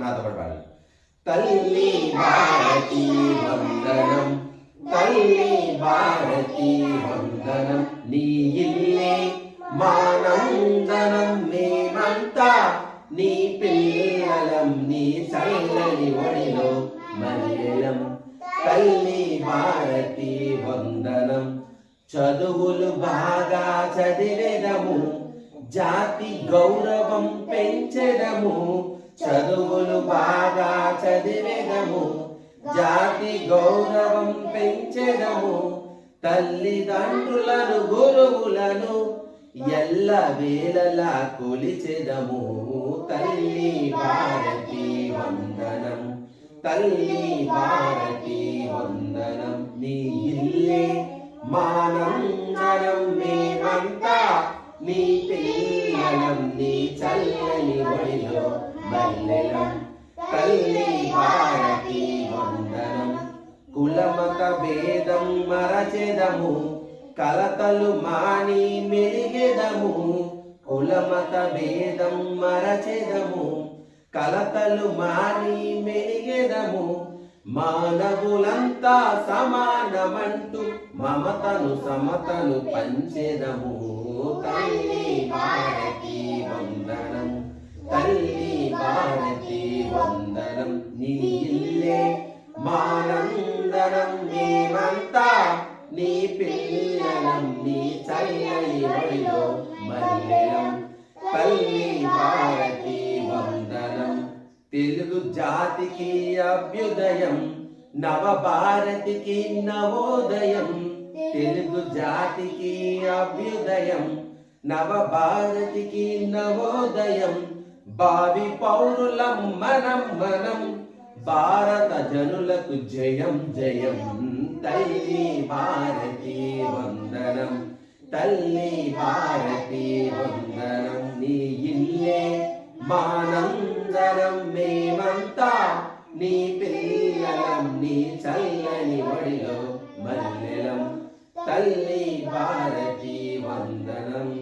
నాతో పాటు పాడండి. తల్లి భారతి వందనం, తల్లి భారతి వందనం, నీ ఇల్లే మానందనం, మేమంతా నీ పిల్లలం, నీ చల్లని ఒడిలో మల్లెలం. తల్లి భారతి వందనం. చదువులు బాగా చదివేదము, జాతి గౌరవం పెంచెదము. చదువులు బాగా చదివేదము, జాతి గౌరవం పెంచెదము. తల్లిదండ్రులను గురువులను ఎల్ల వేళలా కొలిచెదము. తల్లి భారతి వందనం, తల్లి భారతి వందనం, నీ ఇల్లే మానందనం, మేమంతా నీ పిల్లలం, నీ చల్లని ఒడిలో మల్లెలం. తల్లి భారతి వందనం. కులమత భేదం మరచెదము, కలతలు మాని మెలిగెదము. కులమత భేదం మరచెదము, కలతలు మాని మెలిగెదము. మానవులంతా సమానమంటూ మమతను సమతను పంచెదము. తల్లి భారతి వందనం, తల్లి భారతి వందనం, నీ ఇల్లే మానందనం, మేమంతా నీ పిల్లలం, నీ చల్లని ఒడిలో మల్లెలం. తల్లి భారతి వందనం. తెలుగు జాతికి అభ్యుదయం, నవభారతికి నవోదయం. తెలుగు జాతికి అభ్యుదయం, నవభారతికి నవోదయం. భావి పౌరులం మనం మనం, భారత జనులకు జయం జయం. తల్లి భారతి వందనం, తల్లి భారతి వందనం, నీ ఇల్లే మానందనం, మేమంతా నీ పిల్లలం, నీ చల్లని ఒడిలో మల్లెలం. తల్లి భారతి వందనం.